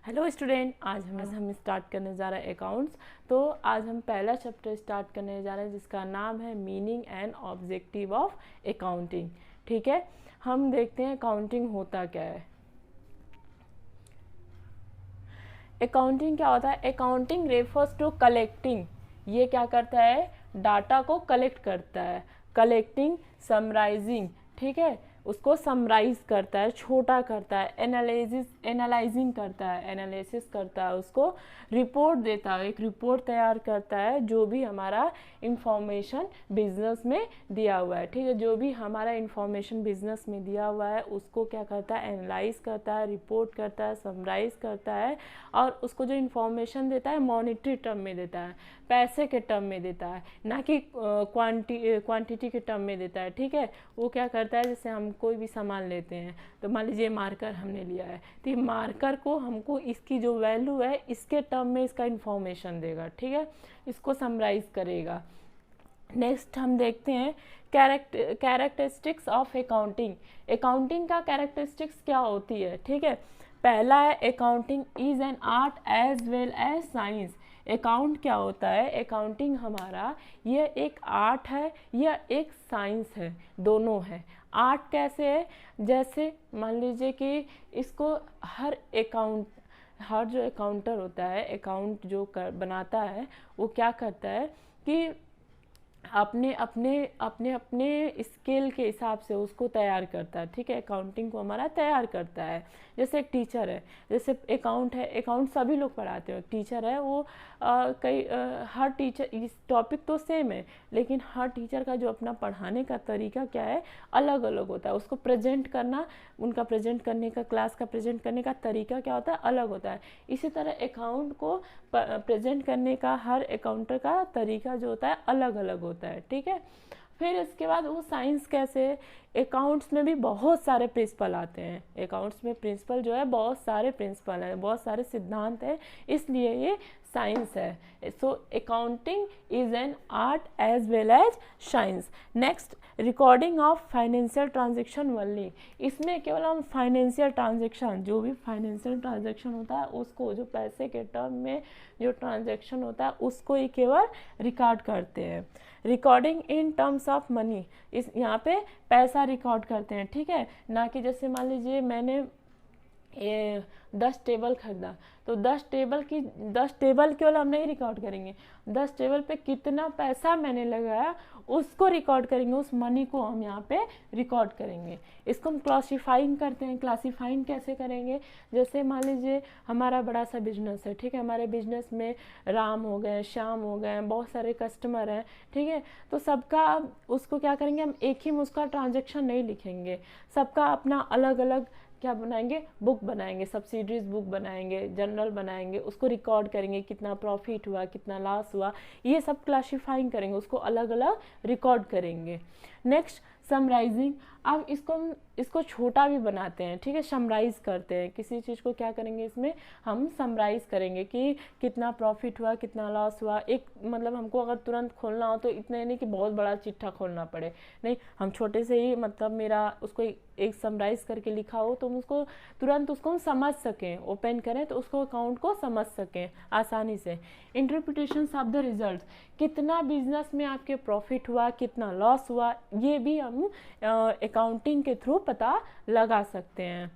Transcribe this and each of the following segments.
Hello student, आज हम start करने जा रहे हैं अकाउंट्स। तो आज हम पहला चैप्टर स्टार्ट करने जा रहे हैं जिसका नाम है meaning and objective of accounting. ठीक है, हम देखते हैं अकाउंटिंग होता क्या है। अकाउंटिंग क्या होता है? Accounting refers to collecting. ये क्या करता है? डाटा को कलेक्ट करता है। कलेक्टिंग, समराइजिंग, ठीक है, उसको समराइज करता है, छोटा करता है, एनालाइजिंग करता है, एनालिसिस करता है, उसको रिपोर्ट देता है, एक रिपोर्ट तैयार करता है जो भी हमारा इंफॉर्मेशन बिजनेस में दिया हुआ है। ठीक है, जो भी हमारा इंफॉर्मेशन बिजनेस में दिया हुआ है उसको क्या करता है? एनालाइज करता है, रिपोर्ट करता है, समराइज करता है, और उसको जो इंफॉर्मेशन देता है मॉनिटरी टर्म में देता है, पैसे के टर्म में देता है, ना कि क्वांटिटी के टर्म में देता है। ठीक है, वो क्या करता है, जैसे हम कोई भी सामान लेते हैं तो मान लीजिए मार्कर हमने लिया है, तो ये मार्कर को हमको इसकी जो वैल्यू है इसके टर्म में इसका इंफॉर्मेशन देगा। ठीक है, इसको समराइज करेगा। नेक्स्ट हम देखते हैं कैरेक्टरिस्टिक्स ऑफ अकाउंटिंग। अकाउंटिंग का कैरेक्टरिस्टिक्स क्या होती है? ठीक है, पहला है accounting is an art as well as science. Account क्या होता है? अकाउंटिंग हमारा ये एक आर्ट है या एक साइंस है, दोनों है। आर्ट कैसे है? जैसे मान लीजिए कि इसको हर जो अकाउंटर होता है, अकाउंट जो बनाता है, वो क्या करता है कि अपने अपने अपने अपने स्केल के हिसाब से उसको तैयार करता है। ठीक है, अकाउंटिंग को हमारा तैयार करता है। जैसे एक टीचर है, जैसे अकाउंट है, अकाउंट सभी लोग पढ़ाते हैं। टीचर है वो हर टीचर, इस टॉपिक तो सेम है लेकिन हर टीचर का जो अपना पढ़ाने का तरीका क्या है, अलग अलग होता है। उसको प्रेजेंट करना, उनका प्रेजेंट करने का, क्लास का प्रेजेंट करने का तरीका क्या होता है, अलग होता है। इसी तरह अकाउंट को प्रेजेंट करने का हर अकाउंटर का तरीका जो होता है अलग अलग होता है। ठीक है, फिर इसके बाद वो साइंस कैसे? अकाउंट्स में भी बहुत सारे प्रिंसिपल आते हैं। अकाउंट्स में प्रिंसिपल जो है, बहुत सारे प्रिंसिपल हैं, बहुत सारे सिद्धांत हैं, इसलिए ये साइंस है। So accounting is an art as well as science. Next, recording of financial transaction only. इसमें केवल हम फाइनेंशियल ट्रांजेक्शन, जो भी फाइनेंशियल ट्रांजेक्शन होता है उसको, जो पैसे के टर्म में जो ट्रांजेक्शन होता है उसको ही केवल रिकॉर्ड करते हैं। Recording in terms of money, इस यहाँ पे पैसा रिकॉर्ड करते हैं। ठीक है, ना कि जैसे मान लीजिए मैंने 10 टेबल खरीदा, तो 10 टेबल केवल हम नहीं रिकॉर्ड करेंगे, 10 टेबल पे कितना पैसा मैंने लगाया उसको रिकॉर्ड करेंगे, उस मनी को हम यहाँ पे रिकॉर्ड करेंगे। इसको हम क्लासीफाइंग करते हैं। क्लासीफाइंग कैसे करेंगे? जैसे मान लीजिए हमारा बड़ा सा बिजनेस है। ठीक है, हमारे बिजनेस में राम हो गए, श्याम हो गए, बहुत सारे कस्टमर हैं। ठीक है, तो सबका उसको क्या करेंगे, हम एक ही में उसका ट्रांजेक्शन नहीं लिखेंगे, सबका अपना अलग अलग क्या बनाएंगे, बुक बनाएंगे, सब्सिडीज बुक बनाएंगे, जनरल बनाएंगे, उसको रिकॉर्ड करेंगे, कितना प्रॉफिट हुआ, कितना लॉस हुआ, ये सब क्लासीफाइंग करेंगे, उसको अलग अलग रिकॉर्ड करेंगे। Next, summarising. अब इसको छोटा भी बनाते हैं। ठीक है, समराइज करते हैं किसी चीज़ को, क्या करेंगे इसमें हम समराइज करेंगे कि कितना प्रॉफिट हुआ, कितना लॉस हुआ। एक मतलब हमको अगर तुरंत खोलना हो तो इतना नहीं कि बहुत बड़ा चिट्ठा खोलना पड़े, नहीं, हम छोटे से ही मतलब मेरा उसको एक समराइज करके लिखा हो तो हम उसको तुरंत उसको हम समझ सकें, ओपन करें तो उसको अकाउंट को समझ सकें आसानी से। इंटरप्रिटेशन ऑफ द रिजल्ट, कितना बिजनेस में आपके प्रॉफिट हुआ, कितना लॉस हुआ, ये भी हम अकाउंटिंग के थ्रू पता लगा सकते हैं।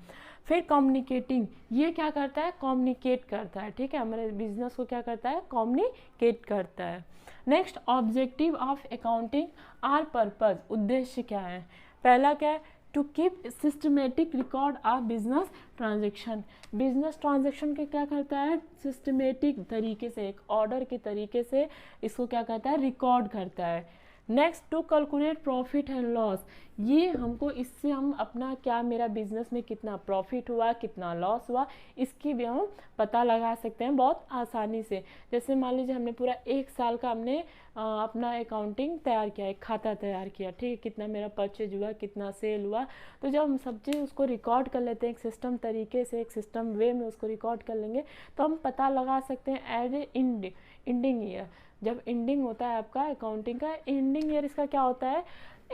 फिर कम्युनिकेटिंग, ये क्या करता है, कम्युनिकेट करता है। ठीक है, हमारे बिजनेस को क्या करता है, कम्युनिकेट करता है। Next, objective of accounting are purpose, उद्देश्य क्या है? पहला क्या है, to keep systematic record of business transaction. Business transaction के क्या करता है, सिस्टमेटिक तरीके से, एक ऑर्डर के तरीके से इसको क्या करता है, रिकॉर्ड करता है। Next, to calculate profit and loss, ये हमको, इससे हम अपना क्या, मेरा बिजनेस में कितना प्रॉफिट हुआ, कितना लॉस हुआ, इसकी भी हम पता लगा सकते हैं बहुत आसानी से। जैसे मान लीजिए हमने पूरा 1 साल का हमने अपना अकाउंटिंग तैयार किया, एक खाता तैयार किया। ठीक है, कितना मेरा परचेज हुआ, कितना सेल हुआ, तो जब हम सब चीज़ उसको रिकॉर्ड कर लेते हैं एक सिस्टम तरीके से, एक सिस्टम वे में उसको रिकॉर्ड कर लेंगे तो हम पता लगा सकते हैं एज ए इंडिंग ईयर। जब एंडिंग होता है आपका अकाउंटिंग का, एंडिंग ईयर इसका क्या होता है,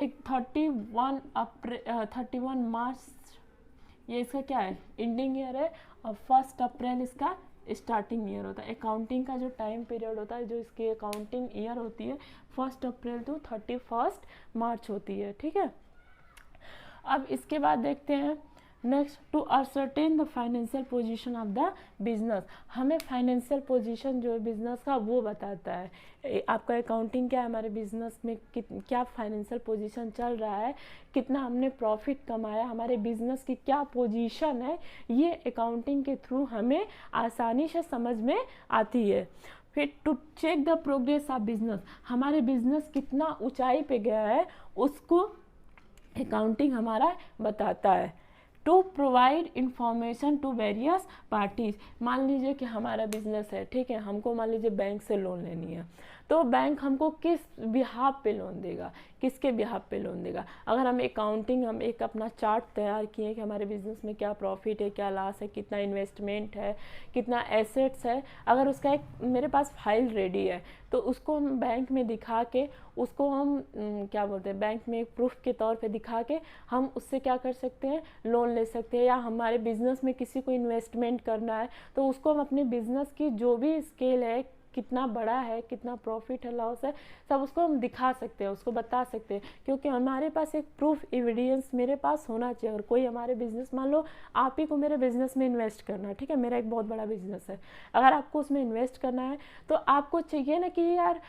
एक 31 मार्च, ये इसका क्या है, एंडिंग ईयर है। और 1 अप्रैल इसका स्टार्टिंग ईयर होता है। अकाउंटिंग का जो टाइम पीरियड होता है, जो इसकी अकाउंटिंग ईयर होती है 1 अप्रैल टू 31 मार्च होती है, ठीक है। अब इसके बाद देखते हैं next, to ascertain the financial position of the business. हमें फाइनेंशियल पोजीशन जो है बिजनेस का वो बताता है, आपका अकाउंटिंग क्या है, हमारे बिजनेस में क्या फाइनेंशियल पोजीशन चल रहा है, कितना हमने प्रॉफिट कमाया, हमारे बिजनेस की क्या पोजीशन है, ये अकाउंटिंग के थ्रू हमें आसानी से समझ में आती है। फिर to check the progress of business, हमारे बिजनेस कितना ऊंचाई पे गया है उसको अकाउंटिंग हमारा बताता है। To provide information to various parties, मान लीजिए कि हमारा बिजनेस है, ठीक है, हमको मान लीजिए बैंक से लोन लेनी है, तो बैंक हमको किस बिहाफ पे लोन देगा, किसके बिहाफ पे लोन देगा। अगर हम अकाउंटिंग, हम एक अपना चार्ट तैयार किए कि हमारे बिजनेस में क्या प्रॉफिट है, क्या लॉस है, कितना इन्वेस्टमेंट है, कितना एसेट्स है, अगर उसका एक मेरे पास फाइल रेडी है तो उसको हम बैंक में दिखा के, उसको हम क्या बोलते हैं, बैंक में एक प्रूफ के तौर पे दिखा के हम उससे क्या कर सकते हैं, लोन ले सकते हैं। या हमारे बिजनेस में किसी को इन्वेस्टमेंट करना है तो उसको हम अपने बिजनेस की जो भी स्केल है, कितना बड़ा है, कितना प्रॉफिट है, लॉस है, सब उसको हम दिखा सकते हैं, उसको बता सकते हैं, क्योंकि हमारे पास एक प्रूफ एविडेंस मेरे पास होना चाहिए। अगर कोई हमारे बिजनेस, मान लो आप ही को मेरे बिजनेस में इन्वेस्ट करना है, ठीक है, मेरा एक बहुत बड़ा बिजनेस है, अगर आपको उसमें इन्वेस्ट करना है तो आपको चाहिए ना कि यार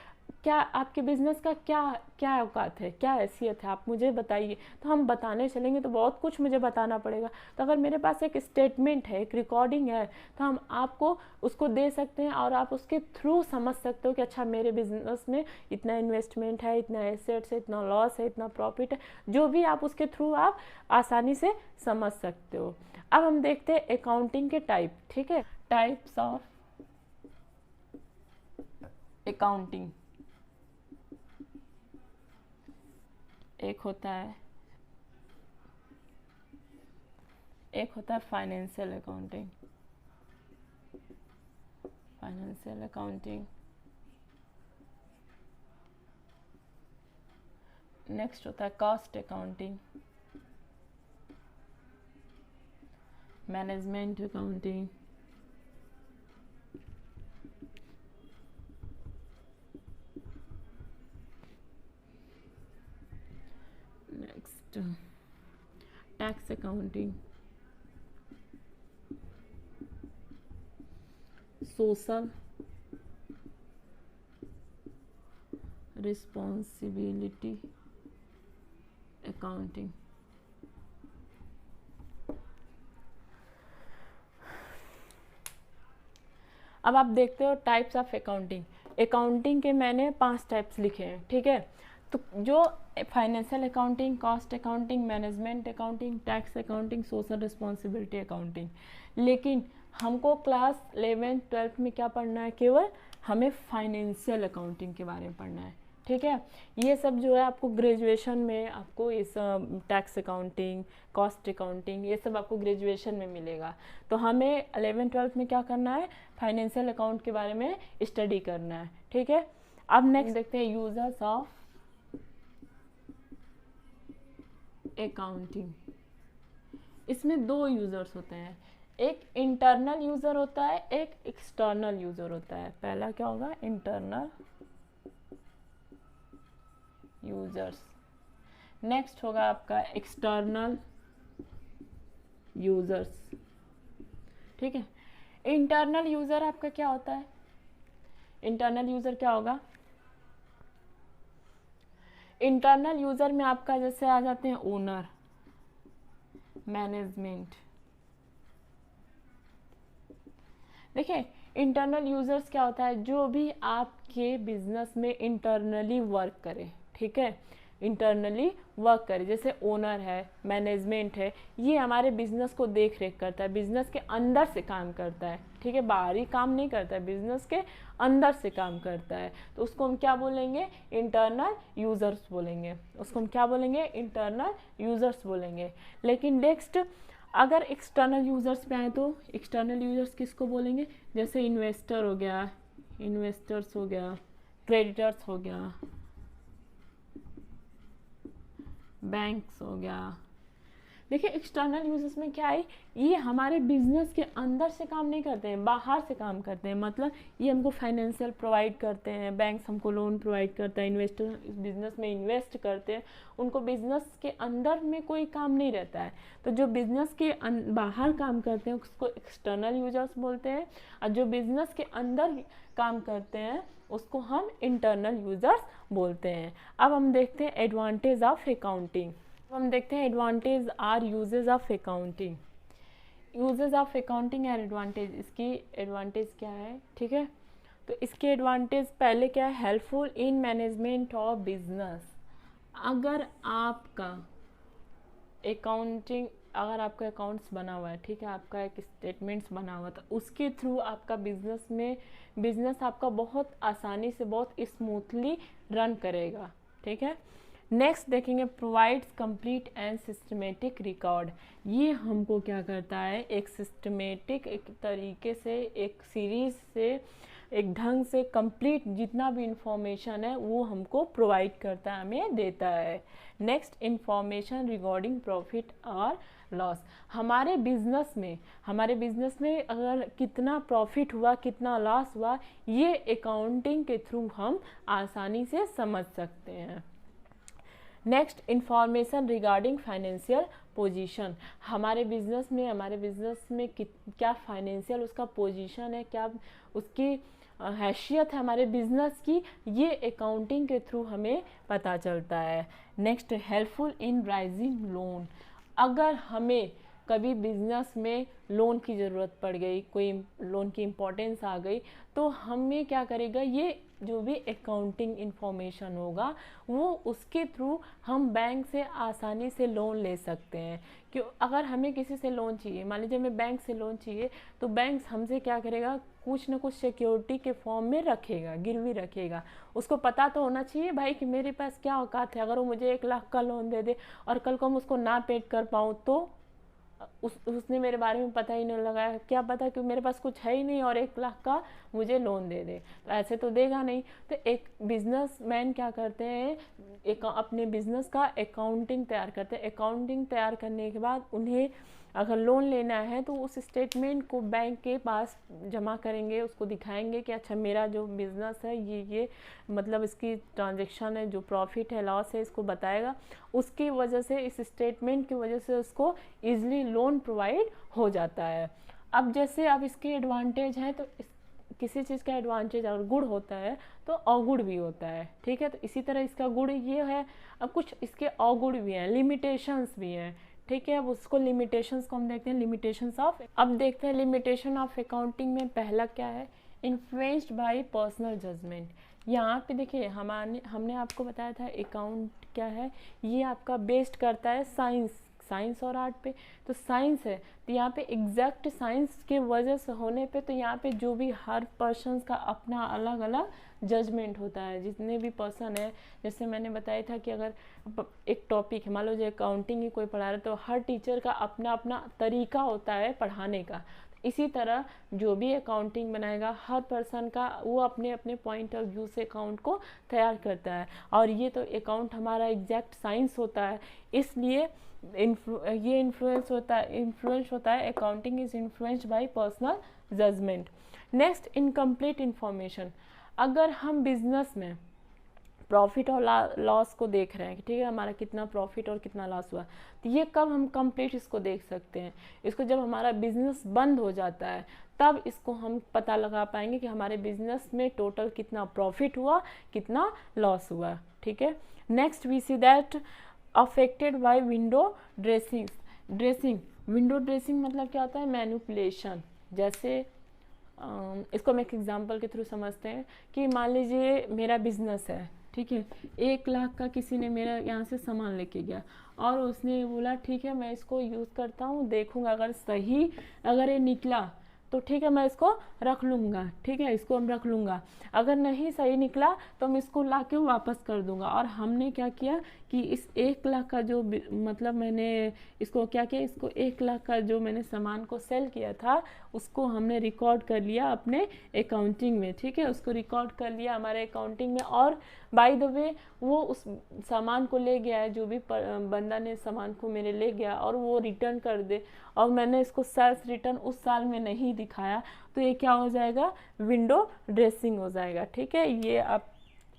क्या आपके बिजनेस का क्या क्या औकात है, क्या हैसियत है, आप मुझे बताइए। तो हम बताने चलेंगे तो बहुत कुछ मुझे बताना पड़ेगा। तो अगर मेरे पास एक स्टेटमेंट है, एक रिकॉर्डिंग है, तो हम आपको उसको दे सकते हैं और आप उसके थ्रू समझ सकते हो कि अच्छा मेरे बिजनेस में इतना इन्वेस्टमेंट है, इतना एसेट्स है, इतना लॉस है, इतना प्रॉफिट है, जो भी आप उसके थ्रू आप आसानी से समझ सकते हो। अब हम देखते हैं अकाउंटिंग के टाइप, ठीक है, टाइप्स ऑफ अकाउंटिंग। एक होता है financial accounting, financial accounting. Next होता है cost accounting, management accounting, next tax accounting, social responsibility accounting. अब आप देखते हो टाइप्स ऑफ अकाउंटिंग। अकाउंटिंग के मैंने 5 टाइप्स लिखे हैं, ठीक है। तो जो financial accounting, cost accounting, management accounting, tax accounting, social responsibility accounting, लेकिन हमको क्लास 11th 12th में क्या पढ़ना है, केवल हमें फाइनेंशियल अकाउंटिंग के बारे में पढ़ना है, ठीक है। ये सब जो है आपको ग्रेजुएशन में, आपको इस टैक्स अकाउंटिंग, कॉस्ट अकाउंटिंग, ये सब आपको ग्रेजुएशन में मिलेगा। तो हमें 11th 12th में क्या करना है, फाइनेंशियल अकाउंट के बारे में स्टडी करना है, ठीक है। अब नेक्स्ट देखते हैं यूजर्स ऑफ अकाउंटिंग। इसमें 2 यूजर्स होते हैं, एक इंटरनल यूजर होता है, एक एक्सटर्नल यूजर होता है। पहला क्या होगा, इंटरनल यूजर्स। नेक्स्ट होगा आपका एक्सटर्नल यूजर्स, ठीक है। इंटरनल यूजर आपका क्या होता है, इंटरनल यूजर क्या होगा, इंटरनल यूजर में आपका जैसे आ जाते हैं ओनर, मैनेजमेंट। देखिए इंटरनल यूजर्स क्या होता है, जो भी आपके बिजनेस में इंटरनली वर्क करे, ठीक है, इंटरनली वर्क करे, जैसे ओनर है, मैनेजमेंट है, ये हमारे बिजनेस को देख रेख करता है, बिजनेस के अंदर से काम करता है, ठीक है, बाहरी काम नहीं करता है, बिजनेस के अंदर से काम करता है। तो उसको हम क्या बोलेंगे, इंटरनल यूजर्स बोलेंगे, उसको हम क्या बोलेंगे, इंटरनल यूजर्स बोलेंगे। लेकिन नेक्स्ट अगर एक्सटर्नल यूजर्स पे आए तो एक्सटर्नल यूजर्स किसको बोलेंगे, जैसे इन्वेस्टर हो गया, इन्वेस्टर्स हो गया, क्रेडिटर्स हो गया, बैंक्स हो गया, देखिए एक्सटर्नल यूजेस में क्या है, ये हमारे बिजनेस के अंदर से काम नहीं करते हैं, बाहर से काम करते हैं। मतलब ये हमको फाइनेंशियल प्रोवाइड करते हैं, बैंक्स हमको लोन प्रोवाइड करता है, इन्वेस्टर बिजनेस में इन्वेस्ट करते हैं, उनको बिजनेस के अंदर में कोई काम नहीं रहता है। तो जो बिजनेस के बाहर काम करते हैं उसको एक्सटर्नल यूजर्स बोलते हैं, और जो बिजनेस के अंदर काम करते हैं उसको हम इंटरनल यूजर्स बोलते हैं। अब हम देखते हैं एडवांटेज ऑफ अकाउंटिंग। हम देखते हैं advantage are uses of accounting. Uses of accounting और एडवांटेज, इसकी एडवांटेज क्या है, ठीक है। तो इसके एडवांटेज पहले क्या है, helpful in management of business. अगर आपका अकाउंटिंग, अगर आपका अकाउंट्स बना हुआ है, ठीक है, आपका एक स्टेटमेंट्स बना हुआ, तो उसके थ्रू आपका बिजनेस आपका बहुत आसानी से बहुत स्मूथली रन करेगा, ठीक है। नेक्स्ट देखेंगे provides complete and systematic record. ये हमको क्या करता है, एक सिस्टमेटिक एक तरीके से, एक सीरीज से, एक ढंग से कंप्लीट जितना भी इंफॉर्मेशन है वो हमको प्रोवाइड करता है, हमें देता है। नेक्स्ट इंफॉर्मेशन रिगार्डिंग प्रॉफिट और लॉस। हमारे बिजनेस में अगर कितना प्रॉफिट हुआ कितना लॉस हुआ, ये अकाउंटिंग के थ्रू हम आसानी से समझ सकते हैं। Next information regarding financial position. हमारे बिजनेस में क्या फाइनेंशियल उसका पोजीशन है, क्या उसकी हैसियत है हमारे बिजनेस की, ये अकाउंटिंग के थ्रू हमें पता चलता है। Next helpful in rising loan. अगर हमें कभी बिजनेस में लोन की ज़रूरत पड़ गई, कोई लोन की इम्पोर्टेंस आ गई, तो हमें क्या करेगा, ये जो भी अकाउंटिंग इंफॉर्मेशन होगा वो उसके थ्रू हम बैंक से आसानी से लोन ले सकते हैं। क्यों, अगर हमें किसी से लोन चाहिए, मान लीजिए हमें बैंक से लोन चाहिए, तो बैंक हमसे क्या करेगा, कुछ ना कुछ सिक्योरिटी के फॉर्म में रखेगा, गिरवी रखेगा। उसको पता तो होना चाहिए भाई कि मेरे पास क्या औकात है। अगर वो मुझे 1 लाख का लोन दे दे और कल को हम उसको ना पेड कर पाऊँ, तो उसने मेरे बारे में पता ही नहीं लगाया, क्या पता कि मेरे पास कुछ है ही नहीं और 1 लाख का मुझे लोन दे दे, तो ऐसे तो देगा नहीं। तो एक बिजनेसमैन क्या करते हैं, अपने बिजनेस का अकाउंटिंग तैयार करते हैं। अकाउंटिंग तैयार करने के बाद उन्हें अगर लोन लेना है तो उस स्टेटमेंट को बैंक के पास जमा करेंगे, उसको दिखाएंगे कि अच्छा मेरा जो बिज़नेस है ये मतलब इसकी ट्रांजैक्शन है, जो प्रॉफिट है लॉस है इसको बताएगा। उसकी वजह से, इस स्टेटमेंट की वजह से उसको ईजिली लोन प्रोवाइड हो जाता है। अब जैसे अब इसके एडवांटेज हैं, तो किसी चीज़ का एडवांटेज अगर गुड होता है तो अवगुण भी होता है, ठीक है। तो इसी तरह इसका गुण ये है, अब कुछ इसके अवगुण भी हैं, लिमिटेशंस भी हैं, ठीक है। अब उसको लिमिटेशंस को हम देखते हैं, लिमिटेशंस ऑफ, अब देखते हैं लिमिटेशन ऑफ अकाउंटिंग में पहला क्या है, इन्फ्लुएंस्ड बाय पर्सनल जजमेंट। यहाँ पे देखिए हमने आपको बताया था अकाउंट क्या है, ये आपका बेस्ड करता है साइंस और आर्ट पे। तो साइंस है तो यहाँ पे एग्जैक्ट साइंस के वजह से होने पे, तो यहाँ पे जो भी हर पर्सन का अपना अलग अलग जजमेंट होता है। जितने भी पर्सन है, जैसे मैंने बताया था कि अगर एक टॉपिक है, मान लो जो अकाउंटिंग ही कोई पढ़ा रहा है, तो हर टीचर का अपना अपना तरीका होता है पढ़ाने का। इसी तरह जो भी अकाउंटिंग बनाएगा, हर पर्सन का वो अपने अपने पॉइंट ऑफ व्यू से अकाउंट को तैयार करता है। और ये तो अकाउंट हमारा एग्जैक्ट साइंस होता है, इसलिए ये इन्फ्लुएंस होता है accounting is influenced by personal judgement. Next incomplete information. अगर हम बिजनेस में प्रॉफिट और लॉस को देख रहे हैं, ठीक है, हमारा कितना प्रॉफिट और कितना लॉस हुआ, तो ये कब हम कंप्लीट इसको देख सकते हैं, इसको जब हमारा बिजनेस बंद हो जाता है, तब इसको हम पता लगा पाएंगे कि हमारे बिजनेस में टोटल कितना प्रॉफिट हुआ, कितना लॉस हुआ, ठीक है। Next we see that affected by window dressing. Window dressing मतलब क्या होता है, मैनिपुलेशन। जैसे इसको हम एक एग्जांपल के थ्रू समझते हैं कि मान लीजिए मेरा बिजनेस है, ठीक है, 1 लाख का किसी ने मेरा यहाँ से सामान लेके गया और उसने बोला ठीक है मैं इसको यूज़ करता हूँ, देखूँगा अगर ये निकला तो ठीक है मैं इसको रख लूँगा, ठीक है, इसको हम रख लूँगा। अगर नहीं सही निकला तो मैं इसको लाके वापस कर दूँगा। और हमने क्या किया कि इस 1 लाख का जो मतलब मैंने इसको क्या किया, इसको 1 लाख का जो मैंने सामान को सेल किया था उसको हमने रिकॉर्ड कर लिया अपने अकाउंटिंग में, ठीक है, उसको रिकॉर्ड कर लिया हमारे अकाउंटिंग में। और बाय द वे वो उस सामान को ले गया है, जो भी बंदा ने सामान को मेरे ले गया और वो रिटर्न कर दे, और मैंने इसको सेल्स रिटर्न उस साल में नहीं दिखाया, तो ये क्या हो जाएगा, विंडो ड्रेसिंग हो जाएगा, ठीक है। ये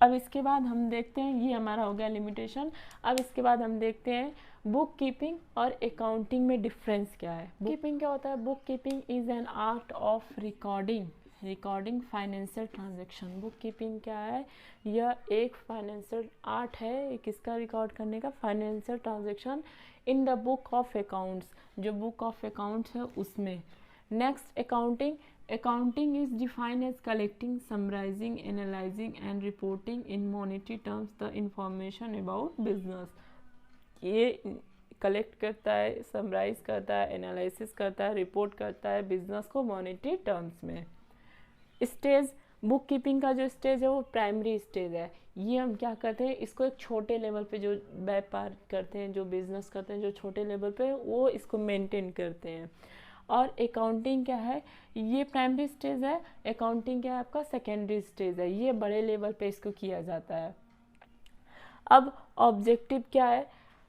अब इसके बाद हम देखते हैं, ये हमारा हो गया लिमिटेशन। अब इसके बाद हम देखते हैं बुक कीपिंग और अकाउंटिंग में डिफरेंस क्या है। बुक कीपिंग क्या होता है, book keeping is an art of recording financial transaction. Book keeping क्या है, यह एक फाइनेंशियल आर्ट है, किसका रिकॉर्ड करने का, financial transaction in the book of accounts, जो बुक ऑफ अकाउंट्स है उसमें। Next accounting is defined as collecting, summarizing, analyzing and reporting in monetary terms the information about business। ये कलेक्ट करता है, समराइज करता है, एनालिसिस करता है, रिपोर्ट करता है बिजनेस को मॉनेटरी टर्म्स में। स्टेज, बुक कीपिंग का जो स्टेज है वो प्राइमरी स्टेज है। ये हम क्या करते हैं, इसको एक छोटे लेवल पे जो व्यापार करते हैं, जो बिजनेस करते हैं, जो छोटे लेवल पे वो इसको मेंटेन करते हैं। और अकाउंटिंग क्या है, ये प्राइमरी स्टेज है, अकाउंटिंग क्या है आपका सेकेंडरी स्टेज है, ये बड़े लेवल पे इसको किया जाता है। अब ऑब्जेक्टिव क्या है,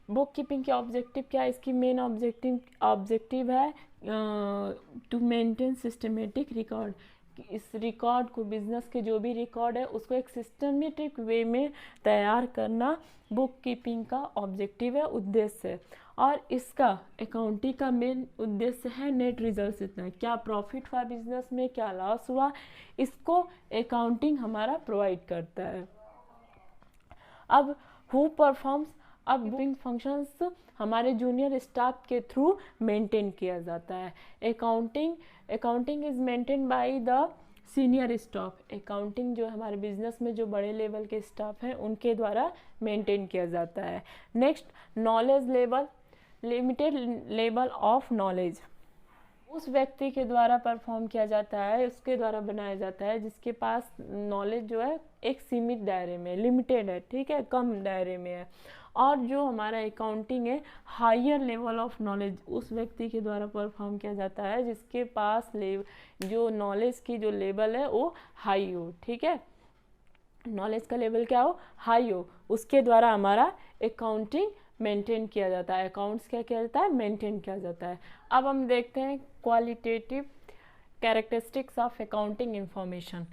बुक कीपिंग के ऑब्जेक्टिव क्या है, इसकी मेन ऑब्जेक्टिव है टू मेंटेन सिस्टमेटिक रिकॉर्ड। इस रिकॉर्ड को, बिजनेस के जो भी रिकॉर्ड है उसको एक सिस्टमेटिक वे में तैयार करना बुक कीपिंग का ऑब्जेक्टिव है, उद्देश्य है। और इसका अकाउंटिंग का मेन उद्देश्य है नेट रिजल्ट, इतना क्या प्रॉफिट हुआ बिजनेस में, क्या लॉस हुआ, इसको अकाउंटिंग हमारा प्रोवाइड करता है। अब हु परफॉर्म्स, अब बुकिंग फंक्शंस हमारे जूनियर स्टाफ के थ्रू मेंटेन किया जाता है। Accounting is maintain by the senior staff. Accounting जो हमारे बिजनेस में जो बड़े लेवल के स्टाफ हैं उनके द्वारा मेंटेन किया जाता है। Next, knowledge level, limited level of knowledge उस व्यक्ति के द्वारा परफॉर्म किया जाता है, उसके द्वारा बनाया जाता है जिसके पास नॉलेज जो है एक सीमित दायरे में, लिमिटेड है, ठीक है, कम दायरे में है। और जो हमारा अकाउंटिंग है, हायर लेवल ऑफ नॉलेज उस व्यक्ति के द्वारा परफॉर्म किया जाता है जिसके पास जो नॉलेज की जो लेवल है वो हाई हो, ठीक है, नॉलेज का लेवल क्या हो, हाई हो, उसके द्वारा हमारा अकाउंटिंग मेंटेन किया जाता है, अकाउंट्स क्या किया जाता है, मेंटेन किया जाता है। अब हम देखते हैं qualitative characteristics of accounting information.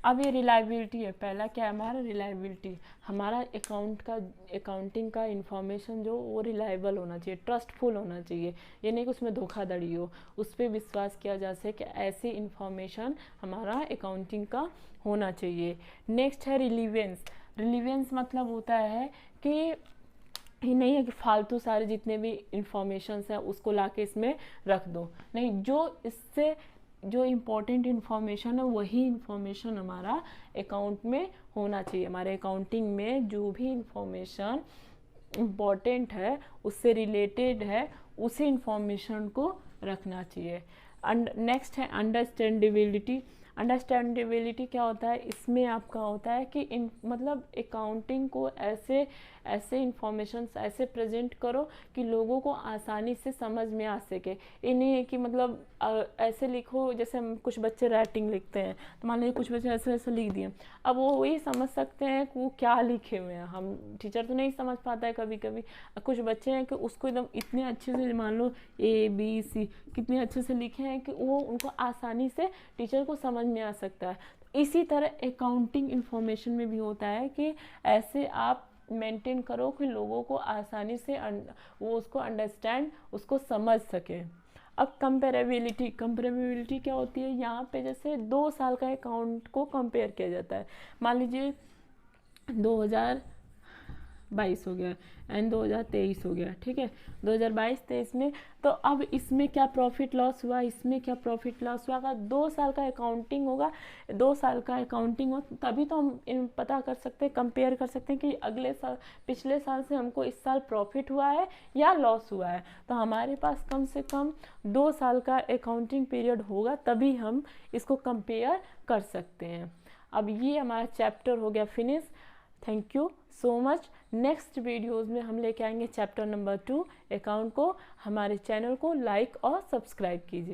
अब ये रिलायबिलिटी है, पहला क्या है हमारा, रिलायबिलिटी, हमारा अकाउंटिंग का इंफॉर्मेशन जो वो रिलायबल होना चाहिए, ट्रस्टफुल होना चाहिए, ये नहीं कि उसमें धोखाधड़ी हो, उस पर विश्वास किया जा सके, ऐसी इंफॉर्मेशन हमारा अकाउंटिंग का होना चाहिए। नेक्स्ट है रिलीवेंस। रिलीवेंस मतलब होता है कि ये नहीं है कि फालतू सारे जितने भी इंफॉर्मेशंस हैं उसको लाके इसमें रख दो, नहीं, जो इससे जो इम्पोर्टेंट इन्फॉर्मेशन है वही इन्फॉर्मेशन हमारा अकाउंट में होना चाहिए। हमारे अकाउंटिंग में जो भी इंफॉर्मेशन इम्पोर्टेंट है, उससे रिलेटेड है, उसी इंफॉर्मेशन को रखना चाहिए। नेक्स्ट है अंडरस्टैंडेबिलिटी। अंडरस्टैंडेबिलिटी क्या होता है, इसमें आपका होता है कि मतलब अकाउंटिंग को ऐसे इंफॉर्मेशन ऐसे प्रेजेंट करो कि लोगों को आसानी से समझ में आ सके। ये नहीं है कि मतलब ऐसे लिखो, जैसे हम कुछ बच्चे राइटिंग लिखते हैं तो मान लीजिए कुछ बच्चे ऐसे लिख दिए, अब वो वही समझ सकते हैं कि वो क्या लिखे हुए हैं, हम टीचर तो नहीं समझ पाता है कभी कभी। कुछ बच्चे हैं कि उसको एकदम इतने अच्छे से, मान लो ABC कितने अच्छे से लिखे हैं कि वो उनको आसानी से टीचर को समझ में आ सकता है। इसी तरह अकाउंटिंग इंफॉर्मेशन में भी होता है कि ऐसे आप मेंटेन करो कि लोगों को आसानी से वो उसको अंडरस्टैंड, उसको समझ सके। अब कंपेरेबिलिटी क्या होती है, यहाँ पे जैसे 2 साल का अकाउंट को कंपेयर किया जाता है। मान लीजिए 2022 हो गया एंड 2023 हो गया, ठीक है, 2022-23 में, तो अब इसमें क्या प्रॉफिट लॉस हुआ, इसमें क्या प्रॉफिट लॉस हुआ। अगर 2 साल का अकाउंटिंग होगा, 2 साल का अकाउंटिंग हो तभी तो हम पता कर सकते हैं, कंपेयर कर सकते हैं कि अगले साल, पिछले साल से हमको इस साल प्रॉफिट हुआ है या लॉस हुआ है। तो हमारे पास कम से कम 2 साल का अकाउंटिंग पीरियड होगा, तभी हम इसको कंपेयर कर सकते हैं। अब ये हमारा चैप्टर हो गया finish. Thank you so much. Next videos में हम लेके आएंगे चैप्टर नंबर 2 अकाउंट को। हमारे चैनल को लाइक और सब्सक्राइब कीजिए।